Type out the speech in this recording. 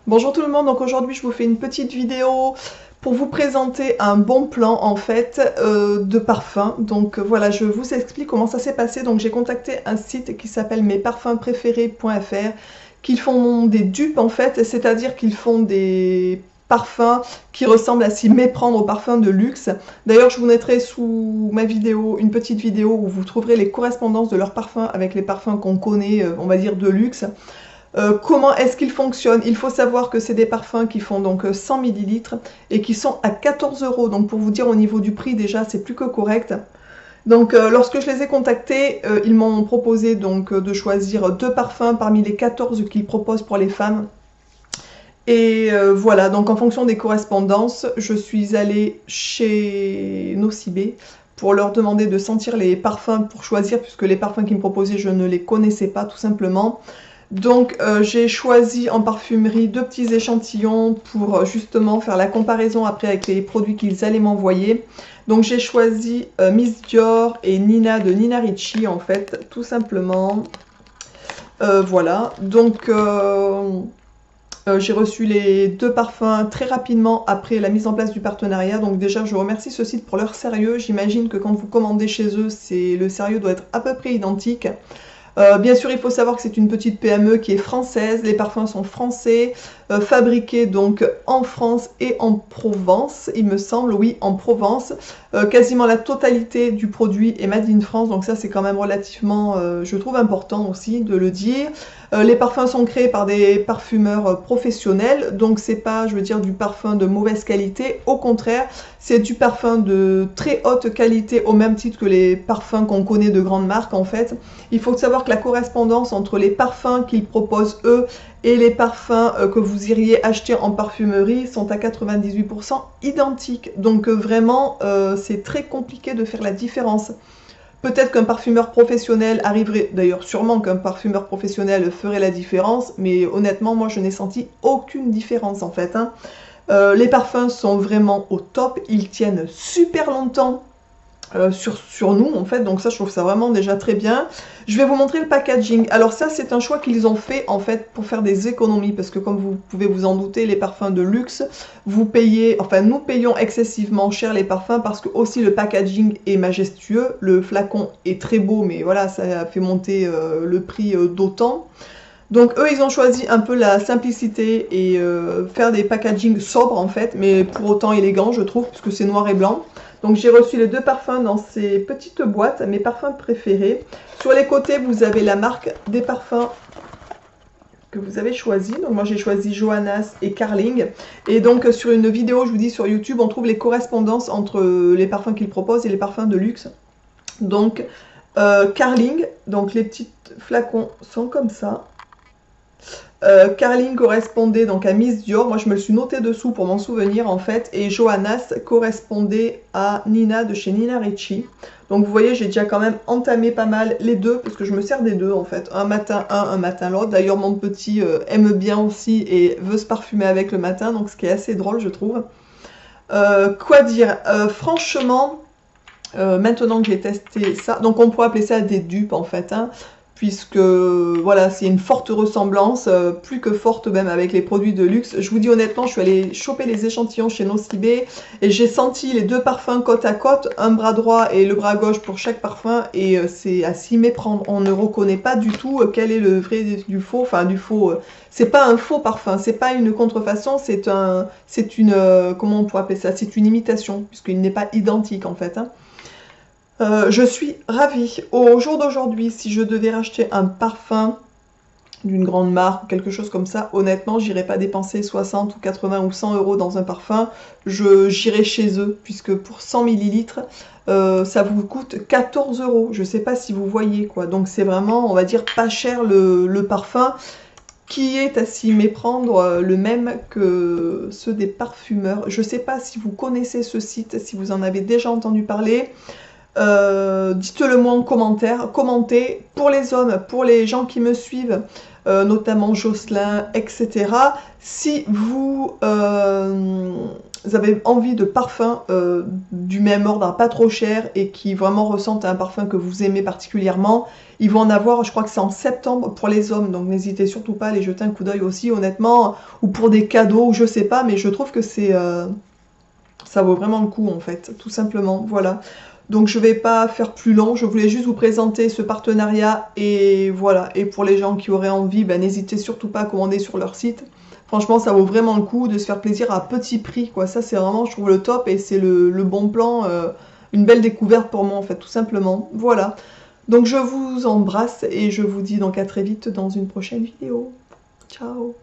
Bonjour tout le monde, donc aujourd'hui je vous fais une petite vidéo pour vous présenter un bon plan en fait de parfum. Donc voilà, je vous explique comment ça s'est passé. Donc j'ai contacté un site qui s'appelle mesparfumspréférés.fr qui font des dupes en fait, c'est-à-dire qu'ils font des parfums qui ressemblent à s'y méprendre aux parfums de luxe. D'ailleurs je vous mettrai sous ma vidéo une petite vidéo où vous trouverez les correspondances de leurs parfums avec les parfums qu'on connaît, on va dire de luxe. Comment est-ce qu'ils fonctionnent? Il faut savoir que c'est des parfums qui font donc 100 millilitres et qui sont à 14 euros. Donc pour vous dire au niveau du prix déjà c'est plus que correct. Donc lorsque je les ai contactés, ils m'ont proposé donc de choisir deux parfums parmi les 14 qu'ils proposent pour les femmes. Et voilà, donc en fonction des correspondances, je suis allée chez Nocibé pour leur demander de sentir les parfums pour choisir, puisque les parfums qu'ils me proposaient, je ne les connaissais pas tout simplement. Donc j'ai choisi en parfumerie deux petits échantillons pour justement faire la comparaison après avec les produits qu'ils allaient m'envoyer. Donc j'ai choisi Miss Dior et Nina de Nina Ricci en fait, tout simplement. Voilà, donc j'ai reçu les deux parfums très rapidement après la mise en place du partenariat. Donc déjà je remercie ce site pour leur sérieux. J'imagine que quand vous commandez chez eux, le sérieux doit être à peu près identique. Bien sûr, il faut savoir que c'est une petite PME qui est française, les parfums sont français, fabriqués donc en France et en Provence, il me semble, oui, en Provence. Quasiment la totalité du produit est made in France, donc ça c'est quand même relativement, je trouve important aussi de le dire. Les parfums sont créés par des parfumeurs professionnels, donc c'est pas, je veux dire, du parfum de mauvaise qualité, au contraire, c'est du parfum de très haute qualité au même titre que les parfums qu'on connaît de grandes marques en fait. Il faut savoir que la correspondance entre les parfums qu'ils proposent eux et les parfums que vous iriez acheter en parfumerie sont à 98% identiques. Donc vraiment, c'est très compliqué de faire la différence. Peut-être qu'un parfumeur professionnel arriverait, d'ailleurs sûrement qu'un parfumeur professionnel ferait la différence, mais honnêtement, moi je n'ai senti aucune différence en fait, hein. Les parfums sont vraiment au top, ils tiennent super longtemps sur nous en fait, donc ça je trouve ça vraiment déjà très bien. Je vais vous montrer le packaging. Alors ça c'est un choix qu'ils ont fait en fait pour faire des économies, parce que comme vous pouvez vous en douter, les parfums de luxe, vous payez, enfin nous payons excessivement cher les parfums parce que aussi le packaging est majestueux, le flacon est très beau, mais voilà, ça a fait monter le prix d'autant. Donc eux, ils ont choisi un peu la simplicité et faire des packaging sobres en fait, mais pour autant élégants je trouve, puisque c'est noir et blanc. Donc j'ai reçu les deux parfums dans ces petites boîtes, mes parfums préférés. Sur les côtés, vous avez la marque des parfums que vous avez choisi. Donc moi j'ai choisi Johannas et Carling. Et donc sur une vidéo, je vous dis sur YouTube, on trouve les correspondances entre les parfums qu'ils proposent et les parfums de luxe. Donc Carling, donc les petits flacons sont comme ça. Carling correspondait donc à Miss Dior, moi je me le suis noté dessous pour m'en souvenir en fait, et Johannas correspondait à Nina de chez Nina Ricci. Donc vous voyez, j'ai déjà quand même entamé pas mal les deux, parce que je me sers des deux en fait, un matin un matin l'autre. D'ailleurs mon petit aime bien aussi et veut se parfumer avec le matin, donc ce qui est assez drôle je trouve. Quoi dire, franchement, maintenant que j'ai testé ça, donc on pourrait appeler ça des dupes en fait, hein, puisque voilà, c'est une forte ressemblance, plus que forte même avec les produits de luxe. Je vous dis honnêtement, je suis allée choper les échantillons chez Nocibé et j'ai senti les deux parfums côte à côte, un bras droit et le bras gauche pour chaque parfum, et c'est à s'y méprendre. On ne reconnaît pas du tout quel est le vrai du faux, enfin du faux. C'est pas un faux parfum, c'est pas une contrefaçon, c'est une, comment on pourrait appeler ça, c'est une imitation, puisqu'il n'est pas identique en fait, hein. Je suis ravie. Au jour d'aujourd'hui, si je devais racheter un parfum d'une grande marque ou quelque chose comme ça, honnêtement, j'irais pas dépenser 60 ou 80 ou 100 euros dans un parfum. J'irais chez eux, puisque pour 100 millilitres, ça vous coûte 14 euros. Je sais pas si vous voyez quoi. Donc c'est vraiment, on va dire, pas cher le parfum, qui est à s'y méprendre le même que ceux des parfumeurs. Je sais pas si vous connaissez ce site, si vous en avez déjà entendu parler. Dites-le moi en commentaire, commentez pour les hommes, pour les gens qui me suivent, notamment Jocelyn, etc. Si vous vous avez envie de parfums du même ordre, pas trop cher, et qui vraiment ressentent un parfum que vous aimez particulièrement, ils vont en avoir, je crois que c'est en septembre pour les hommes, donc n'hésitez surtout pas à les jeter un coup d'œil aussi, honnêtement, ou pour des cadeaux, ou je sais pas, mais je trouve que c'est ça vaut vraiment le coup en fait, tout simplement, voilà. Donc je vais pas faire plus long, je voulais juste vous présenter ce partenariat, et voilà, et pour les gens qui auraient envie, ben, n'hésitez surtout pas à commander sur leur site. Franchement, ça vaut vraiment le coup de se faire plaisir à petit prix, quoi. Ça, c'est vraiment, je trouve, le top, et c'est le bon plan, une belle découverte pour moi, en fait, tout simplement. Voilà. Donc, je vous embrasse, et je vous dis donc à très vite dans une prochaine vidéo. Ciao!